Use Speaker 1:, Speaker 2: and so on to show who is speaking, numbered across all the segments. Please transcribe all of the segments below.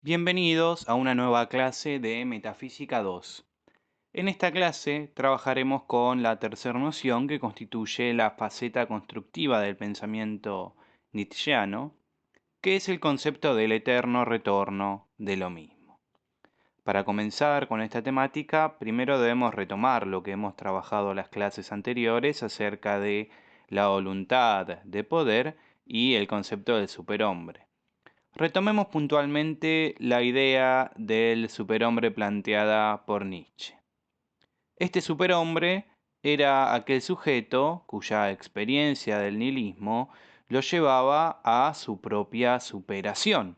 Speaker 1: Bienvenidos a una nueva clase de Metafísica 2. En esta clase trabajaremos con la tercera noción que constituye la faceta constructiva del pensamiento nietzscheano, que es el concepto del eterno retorno de lo mismo. Para comenzar con esta temática, primero debemos retomar lo que hemos trabajado en las clases anteriores acerca de la voluntad de poder y el concepto del superhombre. Retomemos puntualmente la idea del superhombre planteada por Nietzsche. Este superhombre era aquel sujeto cuya experiencia del nihilismo lo llevaba a su propia superación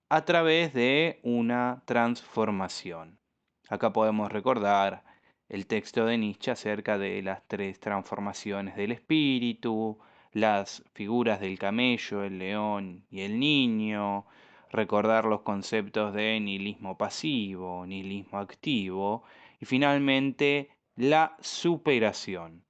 Speaker 1: a través de una transformación. Acá podemos recordar el texto de Nietzsche acerca de las tres transformaciones del espíritu, las figuras del camello, el león y el niño, recordar los conceptos de nihilismo pasivo, nihilismo activo y finalmente la superación,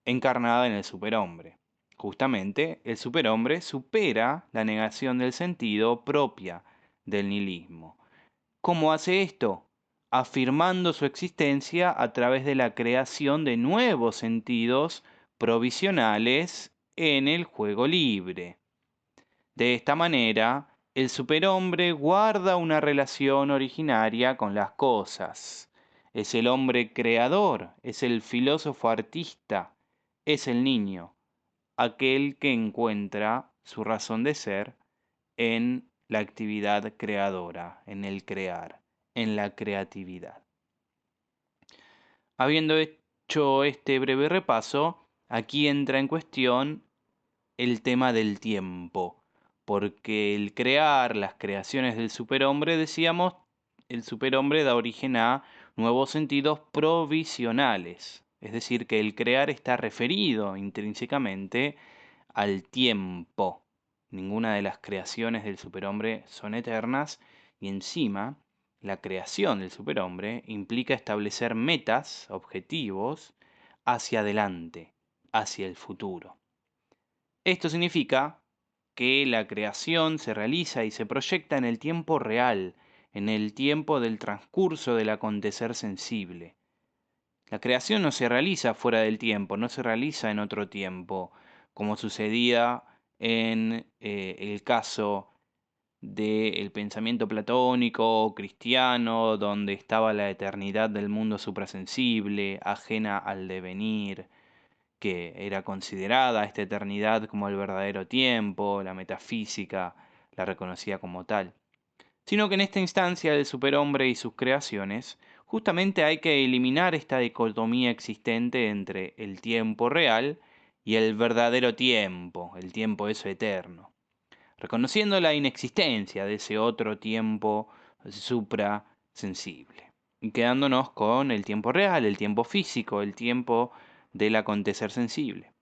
Speaker 1: encarnada en el superhombre. Justamente, el superhombre supera la negación del sentido propia del nihilismo. ¿Cómo hace esto? Afirmando su existencia a través de la creación de nuevos sentidos provisionales en el juego libre. De esta manera, el superhombre guarda una relación originaria con las cosas. Es el hombre creador, es el filósofo artista, es el niño, aquel que encuentra su razón de ser en la actividad creadora, en el crear, en la creatividad. Habiendo hecho este breve repaso, aquí entra en cuestión el tema del tiempo, porque el crear, las creaciones del superhombre, decíamos, el superhombre da origen a nuevos sentidos provisionales, es decir, que el crear está referido intrínsecamente al tiempo. Ninguna de las creaciones del superhombre son eternas y encima la creación del superhombre implica establecer metas, objetivos, hacia adelante, hacia el futuro. Esto significa que la creación se realiza y se proyecta en el tiempo real, en el tiempo del transcurso del acontecer sensible. La creación no se realiza fuera del tiempo, no se realiza en otro tiempo, como sucedía en el caso del pensamiento platónico o cristiano, donde estaba la eternidad del mundo suprasensible, ajena al devenir, que era considerada esta eternidad como el verdadero tiempo, la metafísica la reconocía como tal, sino que en esta instancia del superhombre y sus creaciones, justamente hay que eliminar esta dicotomía existente entre el tiempo real y el verdadero tiempo, el tiempo eso eterno, reconociendo la inexistencia de ese otro tiempo suprasensible, y quedándonos con el tiempo real, el tiempo físico, el tiempo del acontecer sensible.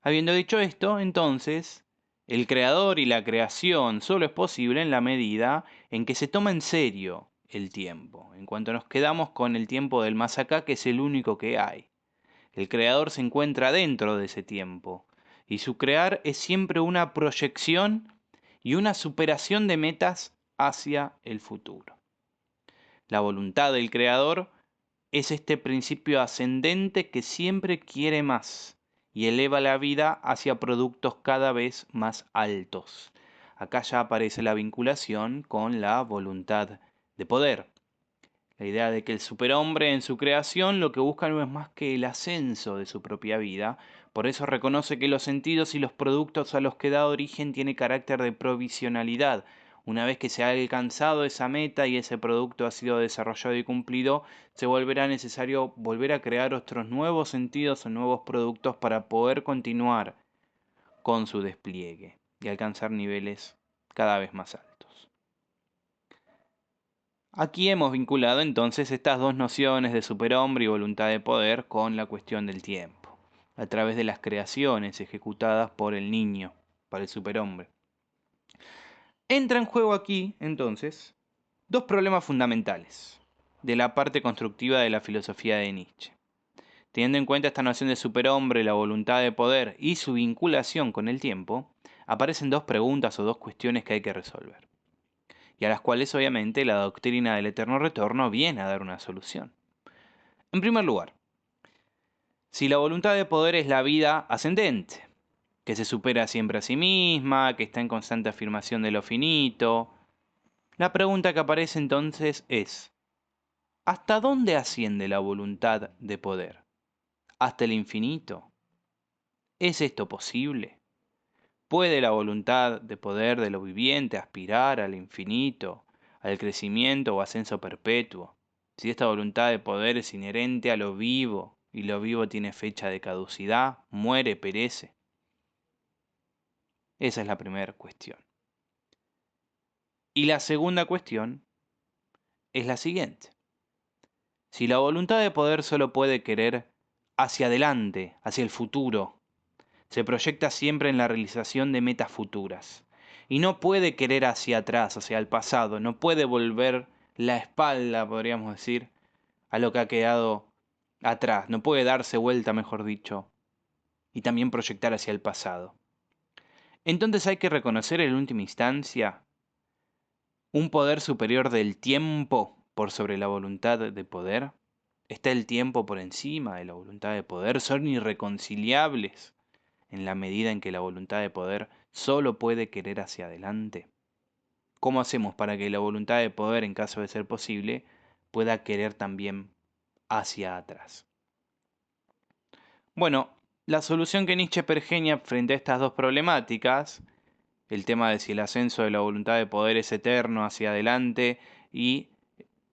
Speaker 1: Habiendo dicho esto, entonces, el creador y la creación solo es posible en la medida en que se toma en serio el tiempo, en cuanto nos quedamos con el tiempo del más acá, que es el único que hay. El creador se encuentra dentro de ese tiempo, y su crear es siempre una proyección y una superación de metas hacia el futuro. La voluntad del creador es este principio ascendente que siempre quiere más y eleva la vida hacia productos cada vez más altos. Acá ya aparece la vinculación con la voluntad de poder. La idea de que el superhombre en su creación lo que busca no es más que el ascenso de su propia vida, por eso reconoce que los sentidos y los productos a los que da origen tiene carácter de provisionalidad. Una vez que se ha alcanzado esa meta y ese producto ha sido desarrollado y cumplido, se volverá necesario volver a crear otros nuevos sentidos o nuevos productos para poder continuar con su despliegue y alcanzar niveles cada vez más altos. Aquí hemos vinculado entonces estas dos nociones de superhombre y voluntad de poder con la cuestión del tiempo, a través de las creaciones ejecutadas por el niño, para el superhombre. Entra en juego aquí, entonces, dos problemas fundamentales de la parte constructiva de la filosofía de Nietzsche. Teniendo en cuenta esta noción de superhombre, la voluntad de poder y su vinculación con el tiempo, aparecen dos preguntas o dos cuestiones que hay que resolver. y a las cuales obviamente la doctrina del eterno retorno viene a dar una solución. En primer lugar, si la voluntad de poder es la vida ascendente, que se supera siempre a sí misma, que está en constante afirmación de lo finito, la pregunta que aparece entonces es, ¿hasta dónde asciende la voluntad de poder? ¿Hasta el infinito? ¿Es esto posible? ¿Puede la voluntad de poder de lo viviente aspirar al infinito, al crecimiento o ascenso perpetuo? Si esta voluntad de poder es inherente a lo vivo y lo vivo tiene fecha de caducidad, muere, perece. Esa es la primera cuestión. Y la segunda cuestión es la siguiente. Si la voluntad de poder solo puede querer hacia adelante, hacia el futuro, se proyecta siempre en la realización de metas futuras. Y no puede querer hacia atrás, hacia el pasado, no puede volver la espalda, podríamos decir, a lo que ha quedado atrás, no puede darse vuelta, mejor dicho, y también proyectar hacia el pasado. Entonces hay que reconocer en última instancia un poder superior del tiempo por sobre la voluntad de poder. ¿Está el tiempo por encima de la voluntad de poder? ¿Son irreconciliables en la medida en que la voluntad de poder solo puede querer hacia adelante? ¿Cómo hacemos para que la voluntad de poder, en caso de ser posible, pueda querer también hacia atrás? Bueno, la solución que Nietzsche pergeña frente a estas dos problemáticas, el tema de si el ascenso de la voluntad de poder es eterno hacia adelante y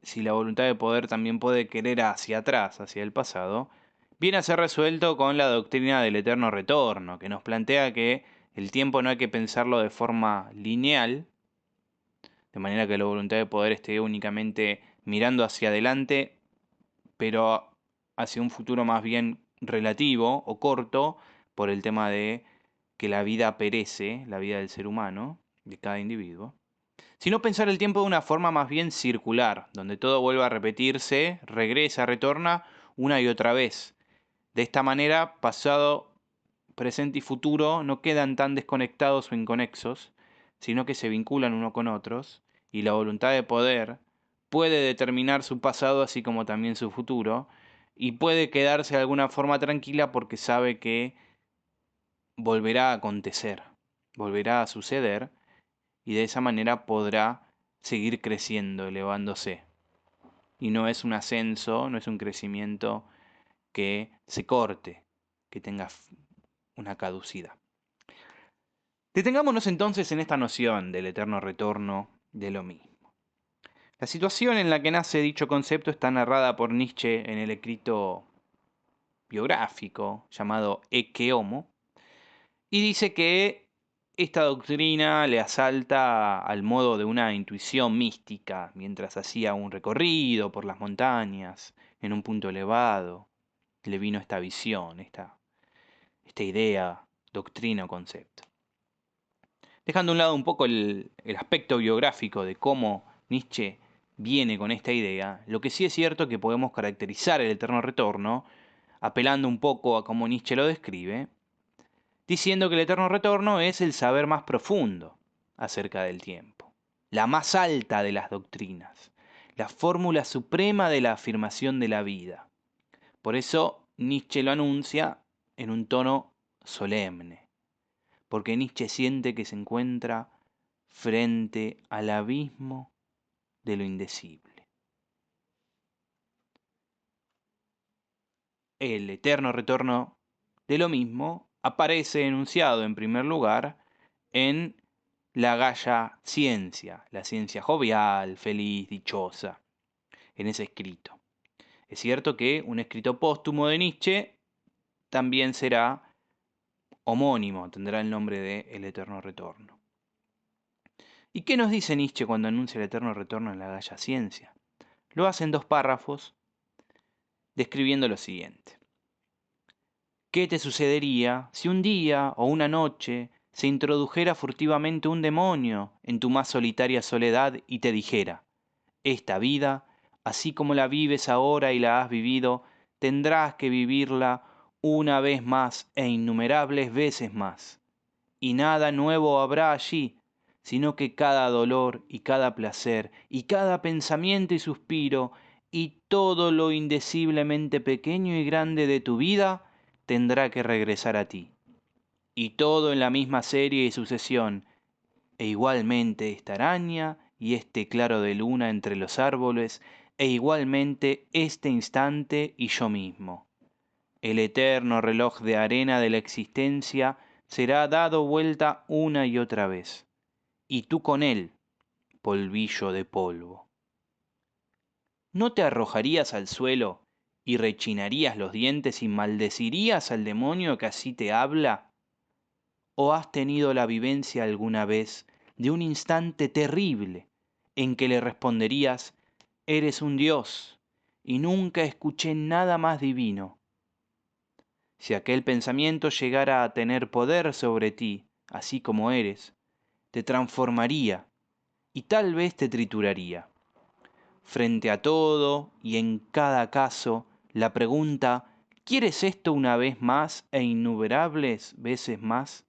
Speaker 1: si la voluntad de poder también puede querer hacia atrás, hacia el pasado, viene a ser resuelto con la doctrina del eterno retorno, que nos plantea que el tiempo no hay que pensarlo de forma lineal, de manera que la voluntad de poder esté únicamente mirando hacia adelante, pero hacia un futuro más bien relativo o corto, por el tema de que la vida perece, la vida del ser humano, de cada individuo, sino pensar el tiempo de una forma más bien circular, donde todo vuelve a repetirse, regresa, retorna una y otra vez. De esta manera, pasado, presente y futuro no quedan tan desconectados o inconexos, sino que se vinculan uno con otros, y la voluntad de poder puede determinar su pasado así como también su futuro, y puede quedarse de alguna forma tranquila porque sabe que volverá a acontecer, volverá a suceder, y de esa manera podrá seguir creciendo, elevándose. Y no es un ascenso, no es un crecimiento que se corte, que tenga una caducidad. Detengámonos entonces en esta noción del eterno retorno de lo mismo. La situación en la que nace dicho concepto está narrada por Nietzsche en el escrito biográfico llamado Ecce Homo, y dice que esta doctrina le asalta al modo de una intuición mística mientras hacía un recorrido por las montañas en un punto elevado. Le vino esta visión, esta idea, doctrina o concepto. Dejando a un lado un poco el aspecto biográfico de cómo Nietzsche viene con esta idea, lo que sí es cierto es que podemos caracterizar el eterno retorno, apelando un poco a cómo Nietzsche lo describe, diciendo que el eterno retorno es el saber más profundo acerca del tiempo, la más alta de las doctrinas, la fórmula suprema de la afirmación de la vida. Por eso Nietzsche lo anuncia en un tono solemne, porque Nietzsche siente que se encuentra frente al abismo de lo indecible. El eterno retorno de lo mismo aparece enunciado en primer lugar en la Gaia Ciencia, la ciencia jovial, feliz, dichosa, en ese escrito. Es cierto que un escrito póstumo de Nietzsche también será homónimo, tendrá el nombre de El Eterno Retorno. ¿Y qué nos dice Nietzsche cuando anuncia el eterno retorno en la Gaia Ciencia? Lo hace en 2 párrafos, describiendo lo siguiente. ¿Qué te sucedería si un día o una noche se introdujera furtivamente un demonio en tu más solitaria soledad y te dijera, esta vida, así como la vives ahora y la has vivido, tendrás que vivirla una vez más e innumerables veces más, y nada nuevo habrá allí, sino que cada dolor y cada placer y cada pensamiento y suspiro y todo lo indeciblemente pequeño y grande de tu vida tendrá que regresar a ti. Y todo en la misma serie y sucesión, e igualmente esta araña y este claro de luna entre los árboles, e igualmente este instante y yo mismo. El eterno reloj de arena de la existencia será dado vuelta una y otra vez, y tú con él, polvillo de polvo. ¿No te arrojarías al suelo y rechinarías los dientes y maldecirías al demonio que así te habla? ¿O has tenido la vivencia alguna vez de un instante terrible en que le responderías, eres un dios, y nunca escuché nada más divino? Si aquel pensamiento llegara a tener poder sobre ti, así como eres, te transformaría y tal vez te trituraría. Frente a todo y en cada caso, la pregunta, ¿quieres esto una vez más e innumerables veces más?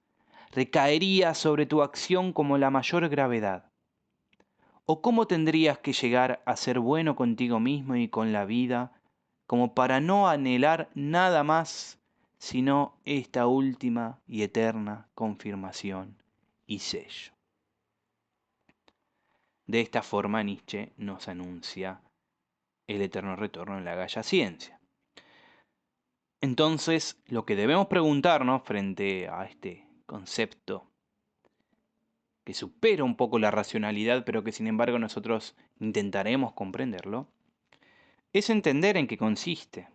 Speaker 1: Recaería sobre tu acción como la mayor gravedad. ¿O cómo tendrías que llegar a ser bueno contigo mismo y con la vida, como para no anhelar nada más sino esta última y eterna confirmación y sello? De esta forma Nietzsche nos anuncia el eterno retorno en la Galla Ciencia. Entonces, lo que debemos preguntarnos frente a este concepto que supera un poco la racionalidad, pero que sin embargo nosotros intentaremos comprenderlo, es entender en qué consiste,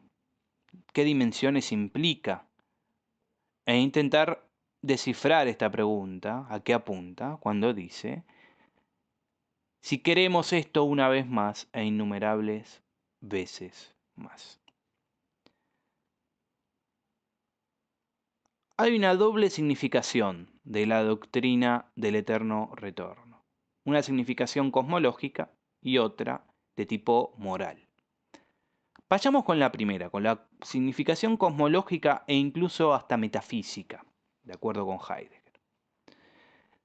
Speaker 1: qué dimensiones implica, e intentar descifrar esta pregunta, a qué apunta, cuando dice, si queremos esto una vez más e innumerables veces más. Hay una doble significación de la doctrina del eterno retorno. Una significación cosmológica y otra de tipo moral. Vayamos con la primera, con la significación cosmológica e incluso hasta metafísica, de acuerdo con Heidegger.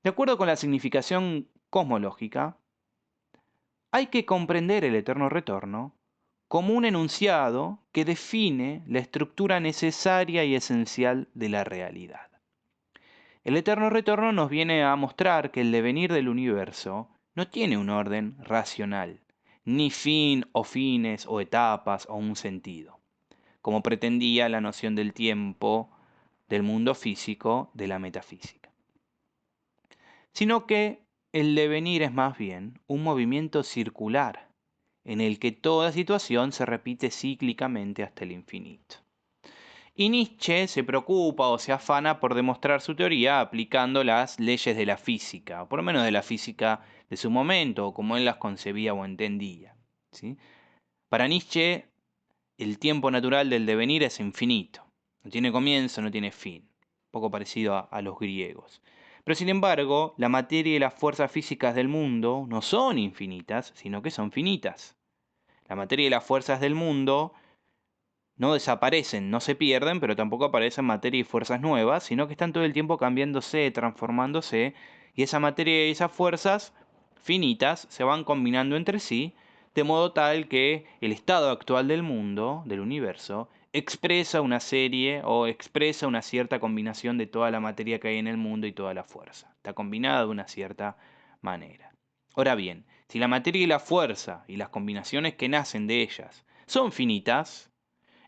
Speaker 1: De acuerdo con la significación cosmológica, hay que comprender el eterno retorno como un enunciado que define la estructura necesaria y esencial de la realidad. El eterno retorno nos viene a mostrar que el devenir del universo no tiene un orden racional, ni fin o fines o etapas o un sentido, como pretendía la noción del tiempo del mundo físico de la metafísica, sino que el devenir es más bien un movimiento circular, en el que toda situación se repite cíclicamente hasta el infinito. Y Nietzsche se preocupa o se afana por demostrar su teoría aplicando las leyes de la física, o por lo menos de la física de su momento, o como él las concebía o entendía, ¿sí? Para Nietzsche, el tiempo natural del devenir es infinito, no tiene comienzo, no tiene fin, poco parecido a los griegos. Pero sin embargo, la materia y las fuerzas físicas del mundo no son infinitas, sino que son finitas. La materia y las fuerzas del mundo no desaparecen, no se pierden, pero tampoco aparecen materia y fuerzas nuevas, sino que están todo el tiempo cambiándose, transformándose, y esa materia y esas fuerzas finitas se van combinando entre sí, de modo tal que el estado actual del mundo, del universo, expresa una serie o expresa una cierta combinación de toda la materia que hay en el mundo y toda la fuerza. Está combinada de una cierta manera. Ahora bien, si la materia y la fuerza y las combinaciones que nacen de ellas son finitas,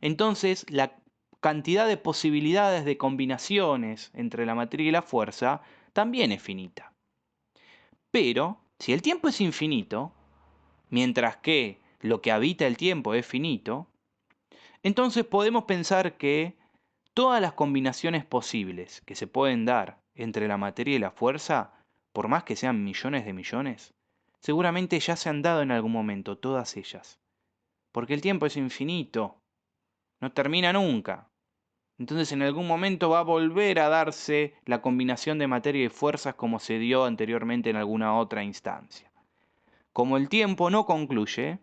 Speaker 1: entonces la cantidad de posibilidades de combinaciones entre la materia y la fuerza también es finita. Pero, si el tiempo es infinito, mientras que lo que habita el tiempo es finito, entonces podemos pensar que todas las combinaciones posibles que se pueden dar entre la materia y la fuerza, por más que sean millones de millones, seguramente ya se han dado en algún momento, todas ellas. Porque el tiempo es infinito, no termina nunca. Entonces en algún momento va a volver a darse la combinación de materia y fuerzas como se dio anteriormente en alguna otra instancia. Como el tiempo no concluye,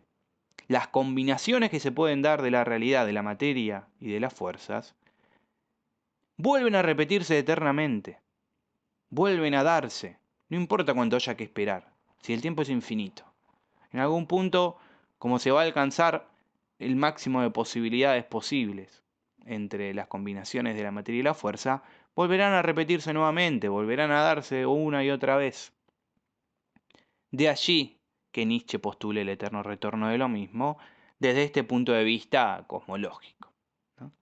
Speaker 1: las combinaciones que se pueden dar de la realidad de la materia y de las fuerzas vuelven a repetirse eternamente, vuelven a darse. No importa cuánto haya que esperar, si el tiempo es infinito. En algún punto, como se va a alcanzar el máximo de posibilidades posibles entre las combinaciones de la materia y la fuerza, volverán a repetirse nuevamente, volverán a darse una y otra vez. De allí que Nietzsche postule el eterno retorno de lo mismo desde este punto de vista cosmológico, ¿no?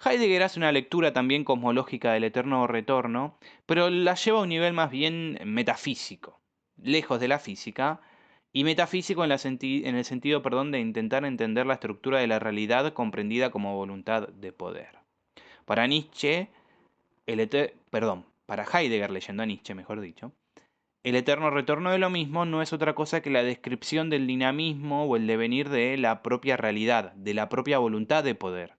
Speaker 1: Heidegger hace una lectura también cosmológica del eterno retorno, pero la lleva a un nivel más bien metafísico, lejos de la física, y metafísico en el sentido, perdón, de intentar entender la estructura de la realidad comprendida como voluntad de poder. Para Nietzsche, para Heidegger, leyendo a Nietzsche, mejor dicho, el eterno retorno de lo mismo no es otra cosa que la descripción del dinamismo o el devenir de la propia realidad, de la propia voluntad de poder.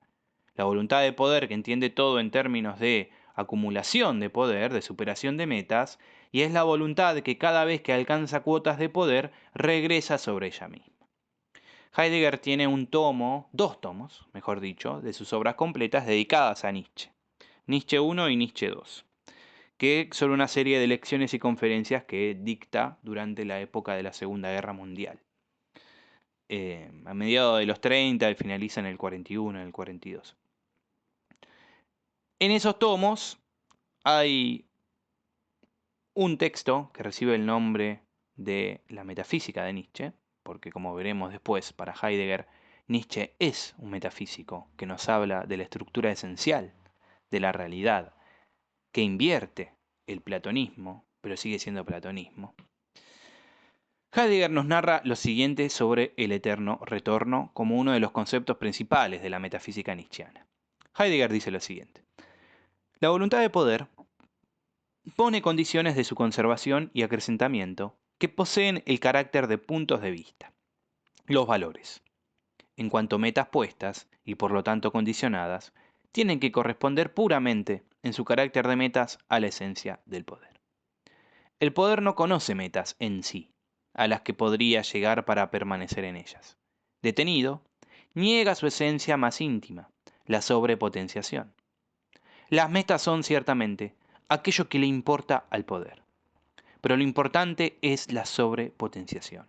Speaker 1: La voluntad de poder que entiende todo en términos de acumulación de poder, de superación de metas, y es la voluntad que cada vez que alcanza cuotas de poder regresa sobre ella misma. Heidegger tiene un tomo, dos tomos, mejor dicho, de sus obras completas dedicadas a Nietzsche. Nietzsche I y Nietzsche II, que son una serie de lecciones y conferencias que dicta durante la época de la Segunda Guerra Mundial. A mediados de los 30 y finaliza en el 41, en el 42. En esos tomos hay un texto que recibe el nombre de la metafísica de Nietzsche, porque como veremos después, para Heidegger, Nietzsche es un metafísico que nos habla de la estructura esencial de la realidad, que invierte el platonismo, pero sigue siendo platonismo. Heidegger nos narra lo siguiente sobre el eterno retorno como uno de los conceptos principales de la metafísica nietzscheana. Heidegger dice lo siguiente: la voluntad de poder pone condiciones de su conservación y acrecentamiento que poseen el carácter de puntos de vista, los valores. En cuanto metas puestas, y por lo tanto condicionadas, tienen que corresponder puramente en su carácter de metas a la esencia del poder. El poder no conoce metas en sí, a las que podría llegar para permanecer en ellas. Detenido, niega su esencia más íntima, la sobrepotenciación. Las metas son ciertamente aquello que le importa al poder, pero lo importante es la sobrepotenciación.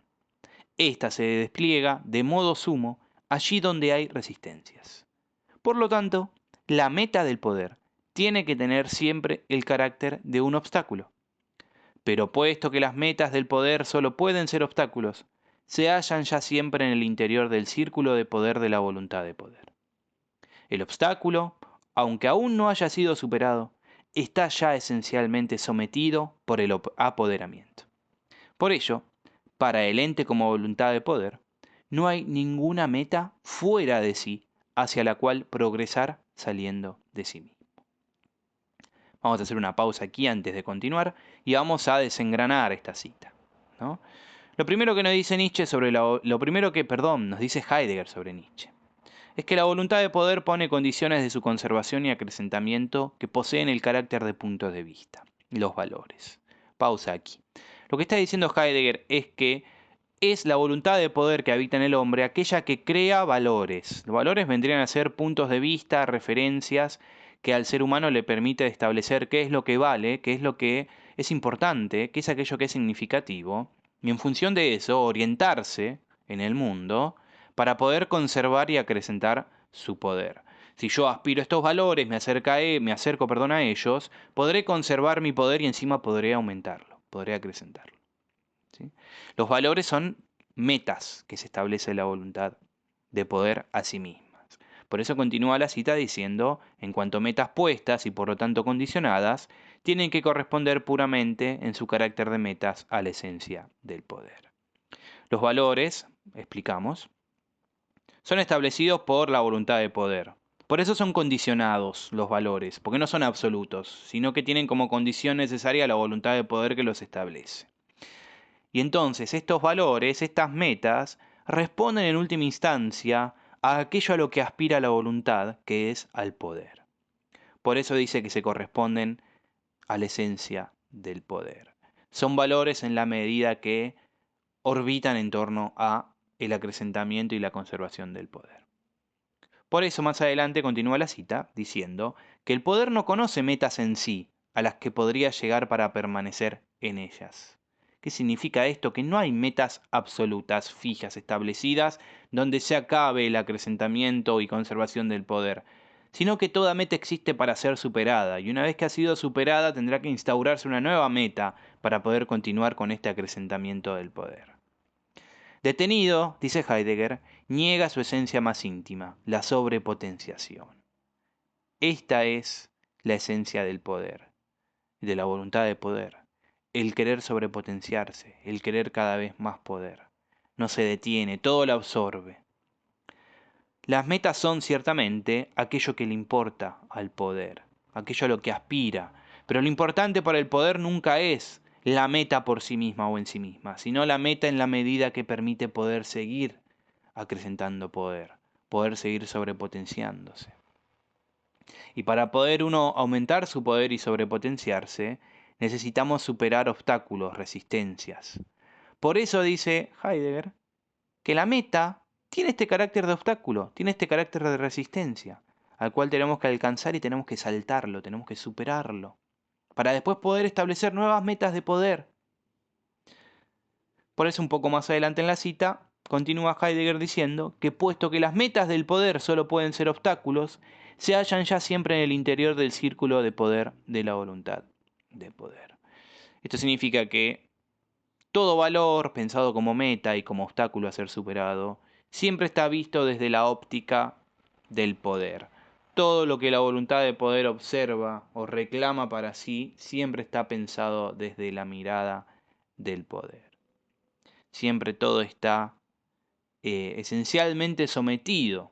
Speaker 1: Esta se despliega de modo sumo allí donde hay resistencias. Por lo tanto, la meta del poder tiene que tener siempre el carácter de un obstáculo. Pero puesto que las metas del poder solo pueden ser obstáculos, se hallan ya siempre en el interior del círculo de poder de la voluntad de poder. El obstáculo, aunque aún no haya sido superado, está ya esencialmente sometido por el apoderamiento. Por ello, para el ente como voluntad de poder, no hay ninguna meta fuera de sí hacia la cual progresar saliendo de sí mismo. Vamos a hacer una pausa aquí antes de continuar y vamos a desengranar esta cita, ¿no? Lo primero que nos dice Nietzsche sobre nos dice Heidegger sobre Nietzsche, es que la voluntad de poder pone condiciones de su conservación y acrecentamiento que poseen el carácter de puntos de vista, los valores. Pausa aquí. Lo que está diciendo Heidegger es que es la voluntad de poder que habita en el hombre aquella que crea valores. Los valores vendrían a ser puntos de vista, referencias que al ser humano le permite establecer qué es lo que vale, qué es lo que es importante, qué es aquello que es significativo, y en función de eso orientarse en el mundo para poder conservar y acrecentar su poder. Si yo aspiro a estos valores, me acerco, perdón, a ellos, podré conservar mi poder y encima podré aumentarlo, podré acrecentarlo, ¿sí? Los valores son metas que se establece la voluntad de poder a sí mismas. Por eso continúa la cita diciendo, en cuanto metas puestas y por lo tanto condicionadas, tienen que corresponder puramente en su carácter de metas a la esencia del poder. Los valores, explicamos, son establecidos por la voluntad de poder. Por eso son condicionados los valores, porque no son absolutos, sino que tienen como condición necesaria la voluntad de poder que los establece. Y entonces estos valores, estas metas, responden en última instancia a aquello a lo que aspira la voluntad, que es al poder. Por eso dice que se corresponden a la esencia del poder. Son valores en la medida que orbitan en torno a el acrecentamiento y la conservación del poder. Por eso más adelante continúa la cita diciendo que el poder no conoce metas en sí a las que podría llegar para permanecer en ellas. ¿Qué significa esto? Que no hay metas absolutas, fijas, establecidas, donde se acabe el acrecentamiento y conservación del poder, sino que toda meta existe para ser superada, y una vez que ha sido superada tendrá que instaurarse una nueva meta para poder continuar con este acrecentamiento del poder. Detenido, dice Heidegger, niega su esencia más íntima, la sobrepotenciación. Esta es la esencia del poder, de la voluntad de poder, el querer sobrepotenciarse, el querer cada vez más poder. No se detiene, todo lo absorbe. Las metas son ciertamente aquello que le importa al poder, aquello a lo que aspira, pero lo importante para el poder nunca es la meta por sí misma o en sí misma, sino la meta en la medida que permite poder seguir acrecentando poder, poder seguir sobrepotenciándose. Y para poder uno aumentar su poder y sobrepotenciarse, necesitamos superar obstáculos, resistencias. Por eso dice Heidegger que la meta tiene este carácter de obstáculo, tiene este carácter de resistencia, al cual tenemos que alcanzar y tenemos que saltarlo, tenemos que superarlo, para después poder establecer nuevas metas de poder. Por eso un poco más adelante en la cita, continúa Heidegger diciendo que puesto que las metas del poder solo pueden ser obstáculos, se hallan ya siempre en el interior del círculo de poder de la voluntad de poder. Esto significa que todo valor pensado como meta y como obstáculo a ser superado siempre está visto desde la óptica del poder. Todo lo que la voluntad de poder observa o reclama para sí siempre está pensado desde la mirada del poder. Siempre todo está esencialmente sometido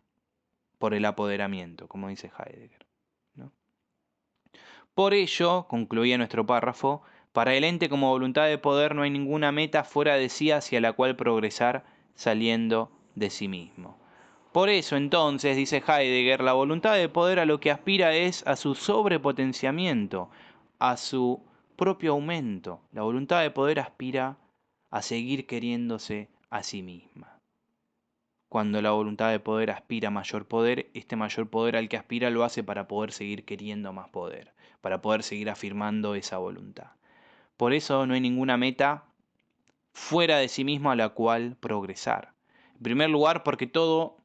Speaker 1: por el apoderamiento, como dice Heidegger, ¿no? Por ello, concluía nuestro párrafo, para el ente como voluntad de poder no hay ninguna meta fuera de sí hacia la cual progresar saliendo de sí mismo. Por eso entonces, dice Heidegger, la voluntad de poder a lo que aspira es a su sobrepotenciamiento, a su propio aumento. La voluntad de poder aspira a seguir queriéndose a sí misma. Cuando la voluntad de poder aspira a mayor poder, este mayor poder al que aspira lo hace para poder seguir queriendo más poder, para poder seguir afirmando esa voluntad. Por eso no hay ninguna meta fuera de sí mismo a la cual progresar. En primer lugar, porque todo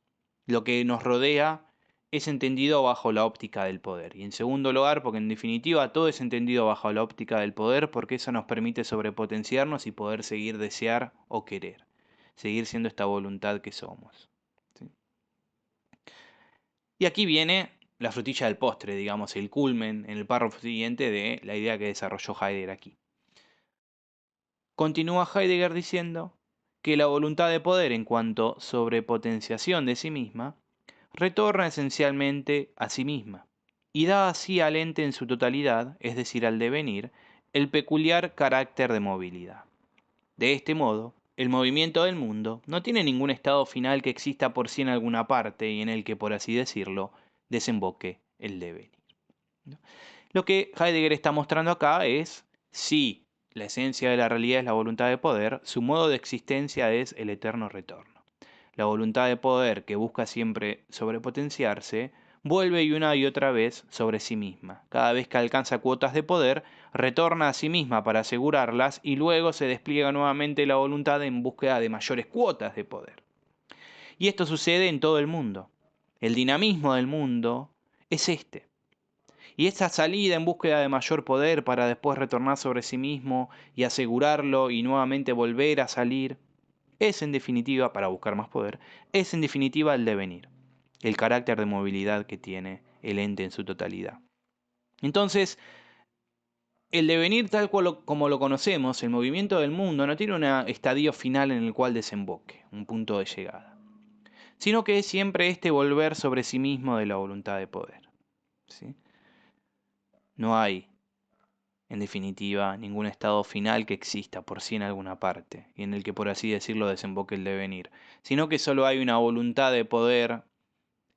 Speaker 1: lo que nos rodea es entendido bajo la óptica del poder. Y en segundo lugar, porque en definitiva todo es entendido bajo la óptica del poder, porque eso nos permite sobrepotenciarnos y poder seguir desear o querer, seguir siendo esta voluntad que somos. ¿Sí? Y aquí viene la frutilla del postre, digamos, el culmen en el párrafo siguiente de la idea que desarrolló Heidegger aquí. Continúa Heidegger diciendo que la voluntad de poder en cuanto sobrepotenciación de sí misma retorna esencialmente a sí misma y da así al ente en su totalidad, es decir, al devenir, el peculiar carácter de movilidad. De este modo, el movimiento del mundo no tiene ningún estado final que exista por sí en alguna parte y en el que, por así decirlo, desemboque el devenir. ¿No? Lo que Heidegger está mostrando acá es si la esencia de la realidad es la voluntad de poder, su modo de existencia es el eterno retorno. La voluntad de poder, que busca siempre sobrepotenciarse, vuelve y una y otra vez sobre sí misma. Cada vez que alcanza cuotas de poder, retorna a sí misma para asegurarlas y luego se despliega nuevamente la voluntad en búsqueda de mayores cuotas de poder. Y esto sucede en todo el mundo. El dinamismo del mundo es este. Y esta salida en búsqueda de mayor poder para después retornar sobre sí mismo y asegurarlo y nuevamente volver a salir, es en definitiva, para buscar más poder, es en definitiva el devenir, el carácter de movilidad que tiene el ente en su totalidad. Entonces, el devenir tal cual como lo conocemos, el movimiento del mundo, no tiene un estadio final en el cual desemboque, un punto de llegada, sino que es siempre este volver sobre sí mismo de la voluntad de poder. ¿Sí? No hay, en definitiva, ningún estado final que exista por sí en alguna parte, y en el que por así decirlo desemboque el devenir, sino que solo hay una voluntad de poder,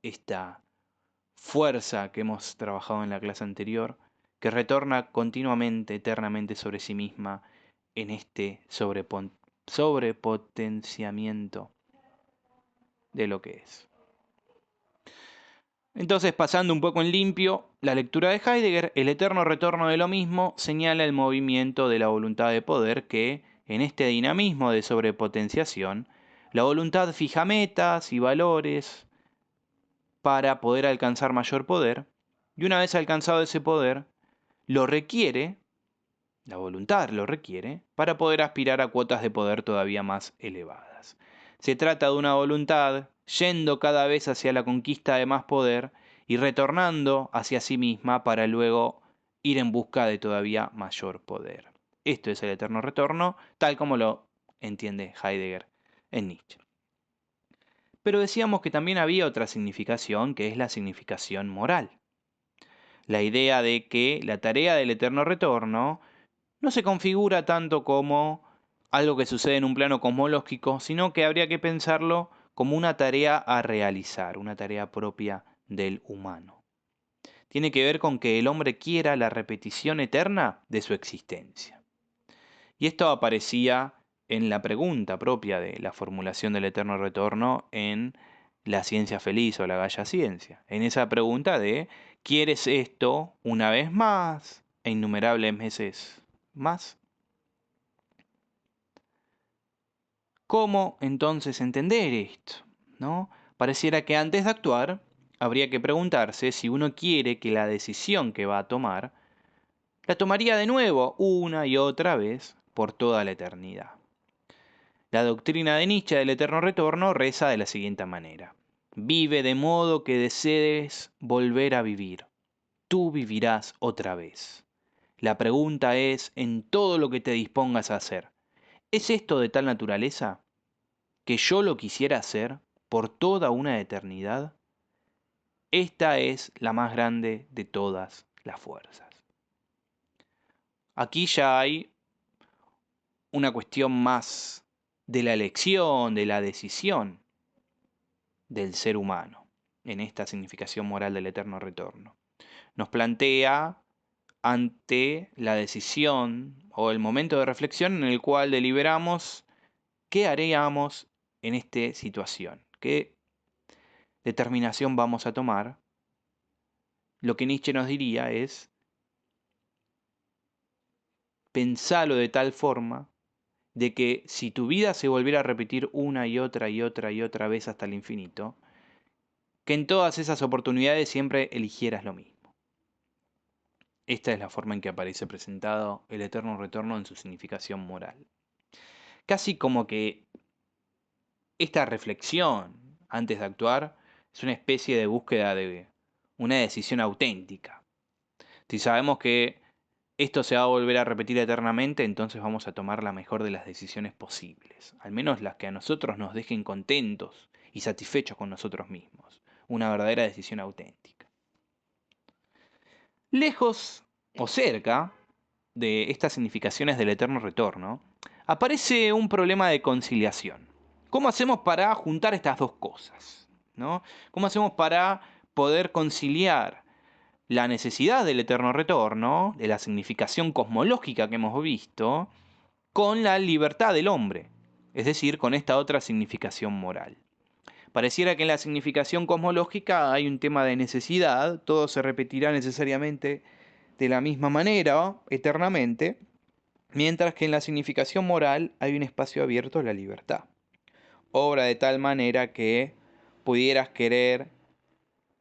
Speaker 1: esta fuerza que hemos trabajado en la clase anterior, que retorna continuamente, eternamente sobre sí misma en este sobrepotenciamiento de lo que es. Entonces, pasando un poco en limpio la lectura de Heidegger, el eterno retorno de lo mismo señala el movimiento de la voluntad de poder que, en este dinamismo de sobrepotenciación, la voluntad fija metas y valores para poder alcanzar mayor poder, y una vez alcanzado ese poder, lo requiere, la voluntad lo requiere, para poder aspirar a cuotas de poder todavía más elevadas. Se trata de una voluntad yendo cada vez hacia la conquista de más poder y retornando hacia sí misma para luego ir en busca de todavía mayor poder. Esto es el eterno retorno, tal como lo entiende Heidegger en Nietzsche. Pero decíamos que también había otra significación, que es la significación moral. La idea de que la tarea del eterno retorno no se configura tanto como algo que sucede en un plano cosmológico, sino que habría que pensarlo como una tarea a realizar, una tarea propia del humano. Tiene que ver con que el hombre quiera la repetición eterna de su existencia. Y esto aparecía en la pregunta propia de la formulación del eterno retorno en la ciencia feliz o la Gaia Ciencia. En esa pregunta de ¿quieres esto una vez más e innumerables meses más? ¿Cómo entonces entender esto? ¿No? Pareciera que antes de actuar habría que preguntarse si uno quiere que la decisión que va a tomar la tomaría de nuevo una y otra vez por toda la eternidad. La doctrina de Nietzsche del eterno retorno reza de la siguiente manera. Vive de modo que desees volver a vivir. Tú vivirás otra vez. La pregunta es en todo lo que te dispongas a hacer. ¿Es esto de tal naturaleza que yo lo quisiera hacer por toda una eternidad? Esta es la más grande de todas las fuerzas. Aquí ya hay una cuestión más de la elección, de la decisión del ser humano, en esta significación moral del eterno retorno. Nos plantea ante la decisión o el momento de reflexión en el cual deliberamos qué haríamos en esta situación, qué determinación vamos a tomar. Lo que Nietzsche nos diría es pensarlo de tal forma de que si tu vida se volviera a repetir una y otra y otra y otra vez hasta el infinito, que en todas esas oportunidades siempre eligieras lo mismo. Esta es la forma en que aparece presentado el eterno retorno en su significación moral. Casi como que esta reflexión antes de actuar es una especie de búsqueda de una decisión auténtica. Si sabemos que esto se va a volver a repetir eternamente, entonces vamos a tomar la mejor de las decisiones posibles, al menos las que a nosotros nos dejen contentos y satisfechos con nosotros mismos. Una verdadera decisión auténtica. Lejos o cerca de estas significaciones del eterno retorno, aparece un problema de conciliación. ¿Cómo hacemos para juntar estas dos cosas? ¿No? ¿Cómo hacemos para poder conciliar la necesidad del eterno retorno, de la significación cosmológica que hemos visto, con la libertad del hombre? Es decir, con esta otra significación moral. Pareciera que en la significación cosmológica hay un tema de necesidad, todo se repetirá necesariamente de la misma manera, eternamente, mientras que en la significación moral hay un espacio abierto a la libertad. Obra de tal manera que pudieras querer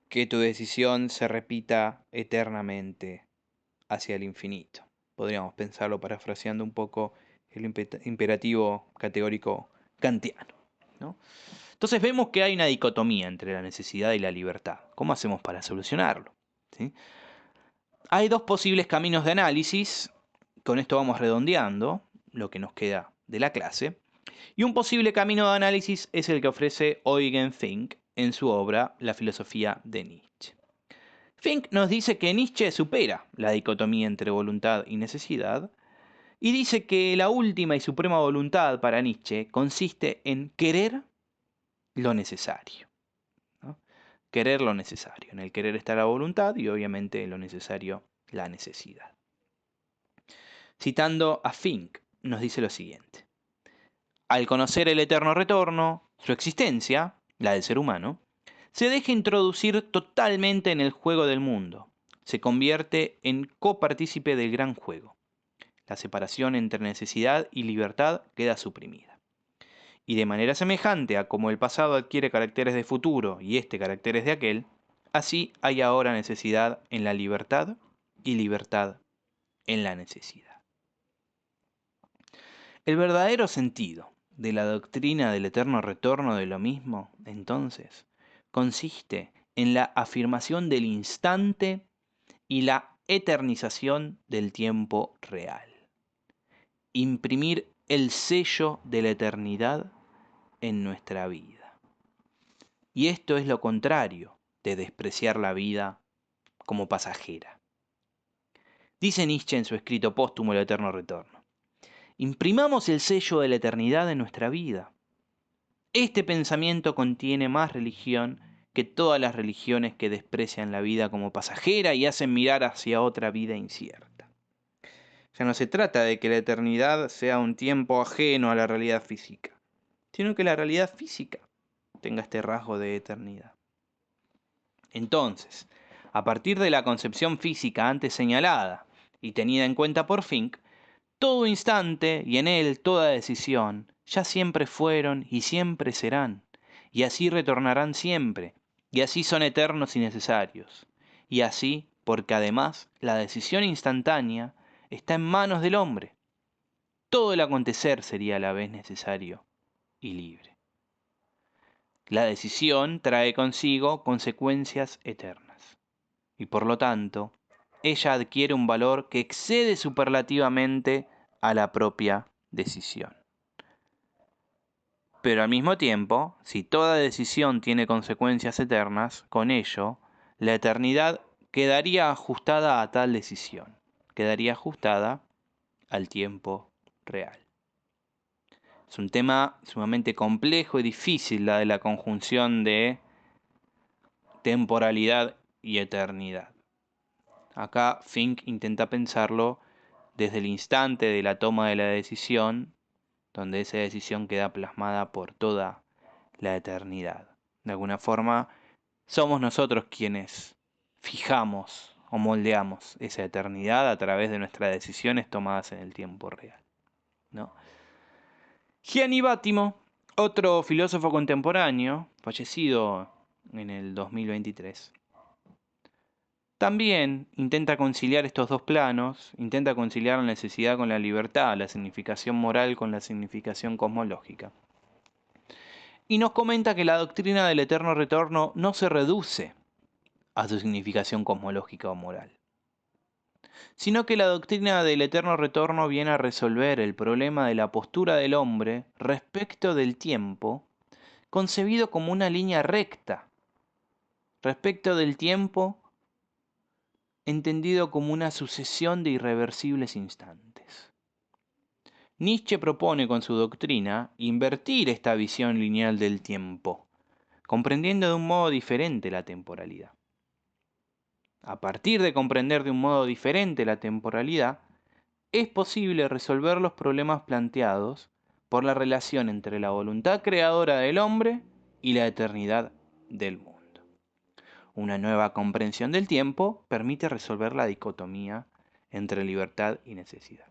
Speaker 1: que tu decisión se repita eternamente hacia el infinito. Podríamos pensarlo parafraseando un poco el imperativo categórico kantiano, ¿no? Entonces vemos que hay una dicotomía entre la necesidad y la libertad. ¿Cómo hacemos para solucionarlo? ¿Sí? Hay dos posibles caminos de análisis. Con esto vamos redondeando lo que nos queda de la clase. Y un posible camino de análisis es el que ofrece Eugen Fink en su obra La filosofía de Nietzsche. Fink nos dice que Nietzsche supera la dicotomía entre voluntad y necesidad y dice que la última y suprema voluntad para Nietzsche consiste en querer lo necesario, ¿no? Querer lo necesario. En el querer está la voluntad y obviamente en lo necesario la necesidad. Citando a Fink, nos dice lo siguiente. Al conocer el eterno retorno, su existencia, la del ser humano, se deja introducir totalmente en el juego del mundo. Se convierte en copartícipe del gran juego. La separación entre necesidad y libertad queda suprimida. Y de manera semejante a como el pasado adquiere caracteres de futuro y este caracteres de aquel, así hay ahora necesidad en la libertad y libertad en la necesidad. El verdadero sentido de la doctrina del eterno retorno de lo mismo, entonces, consiste en la afirmación del instante y la eternización del tiempo real. Imprimir el sello de la eternidad en nuestra vida. Y esto es lo contrario de despreciar la vida como pasajera. Dice Nietzsche en su escrito póstumo El eterno retorno: imprimamos el sello de la eternidad en nuestra vida. Este pensamiento contiene más religión que todas las religiones que desprecian la vida como pasajera y hacen mirar hacia otra vida incierta. Ya no se trata de que la eternidad sea un tiempo ajeno a la realidad física, sino que la realidad física tenga este rasgo de eternidad. Entonces, a partir de la concepción física antes señalada y tenida en cuenta por Fink, todo instante y en él toda decisión ya siempre fueron y siempre serán, y así retornarán siempre, y así son eternos y necesarios, y así porque además la decisión instantánea está en manos del hombre. Todo el acontecer sería a la vez necesario y libre. La decisión trae consigo consecuencias eternas, y por lo tanto, ella adquiere un valor que excede superlativamente a la propia decisión. Pero al mismo tiempo, si toda decisión tiene consecuencias eternas, con ello, la eternidad quedaría ajustada a tal decisión, quedaría ajustada al tiempo real. Es un tema sumamente complejo y difícil la de la conjunción de temporalidad y eternidad. Acá Fink intenta pensarlo desde el instante de la toma de la decisión, donde esa decisión queda plasmada por toda la eternidad. De alguna forma, somos nosotros quienes fijamos o moldeamos esa eternidad a través de nuestras decisiones tomadas en el tiempo real, ¿no? Gianni Vattimo, otro filósofo contemporáneo, fallecido en el 2023, también intenta conciliar estos dos planos, intenta conciliar la necesidad con la libertad, la significación moral con la significación cosmológica. Y nos comenta que la doctrina del eterno retorno no se reduce a su significación cosmológica o moral, sino que la doctrina del eterno retorno viene a resolver el problema de la postura del hombre respecto del tiempo, concebido como una línea recta, respecto del tiempo entendido como una sucesión de irreversibles instantes. Nietzsche propone con su doctrina invertir esta visión lineal del tiempo, comprendiendo de un modo diferente la temporalidad. A partir de comprender de un modo diferente la temporalidad, es posible resolver los problemas planteados por la relación entre la voluntad creadora del hombre y la eternidad del mundo. Una nueva comprensión del tiempo permite resolver la dicotomía entre libertad y necesidad.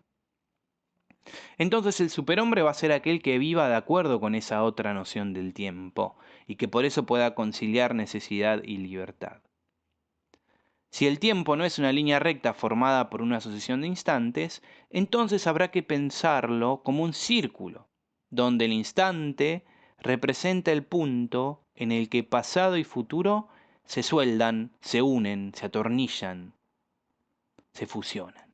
Speaker 1: Entonces el superhombre va a ser aquel que viva de acuerdo con esa otra noción del tiempo y que por eso pueda conciliar necesidad y libertad. Si el tiempo no es una línea recta formada por una sucesión de instantes, entonces habrá que pensarlo como un círculo, donde el instante representa el punto en el que pasado y futuro se sueldan, se unen, se atornillan, se fusionan.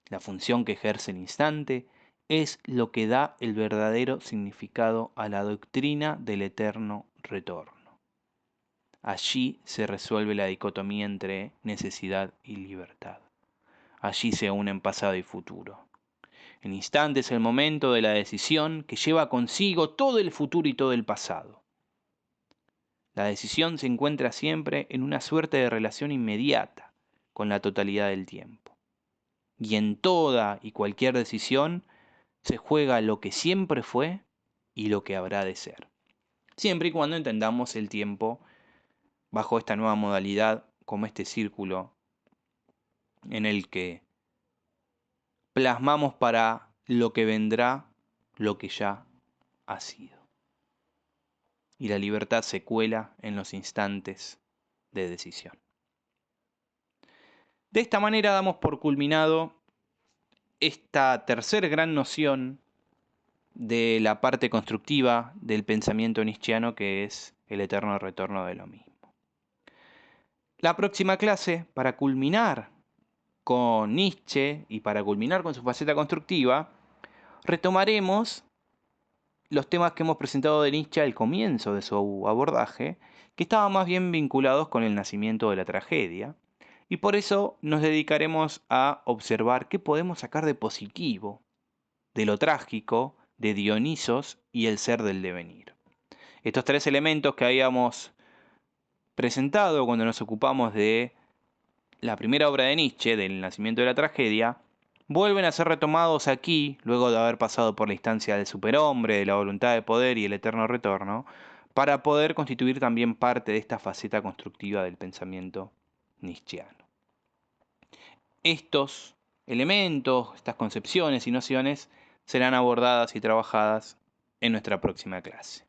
Speaker 1: La función que ejerce el instante es lo que da el verdadero significado a la doctrina del eterno retorno. Allí se resuelve la dicotomía entre necesidad y libertad. Allí se unen pasado y futuro. El instante es el momento de la decisión que lleva consigo todo el futuro y todo el pasado. La decisión se encuentra siempre en una suerte de relación inmediata con la totalidad del tiempo. Y en toda y cualquier decisión se juega lo que siempre fue y lo que habrá de ser. Siempre y cuando entendamos el tiempo bajo esta nueva modalidad, como este círculo en el que plasmamos para lo que vendrá lo que ya ha sido. Y la libertad se cuela en los instantes de decisión. De esta manera damos por culminado esta tercer gran noción de la parte constructiva del pensamiento nietzscheano, que es el eterno retorno de lo mismo. La próxima clase, para culminar con Nietzsche y para culminar con su faceta constructiva, retomaremos los temas que hemos presentado de Nietzsche al comienzo de su abordaje, que estaban más bien vinculados con el nacimiento de la tragedia, y por eso nos dedicaremos a observar qué podemos sacar de positivo, de lo trágico, de Dionisos y el ser del devenir. Estos tres elementos que habíamos presentado cuando nos ocupamos de la primera obra de Nietzsche, del nacimiento de la tragedia, vuelven a ser retomados aquí, luego de haber pasado por la instancia del superhombre, de la voluntad de poder y el eterno retorno, para poder constituir también parte de esta faceta constructiva del pensamiento nietzscheano. Estos elementos, estas concepciones y nociones serán abordadas y trabajadas en nuestra próxima clase.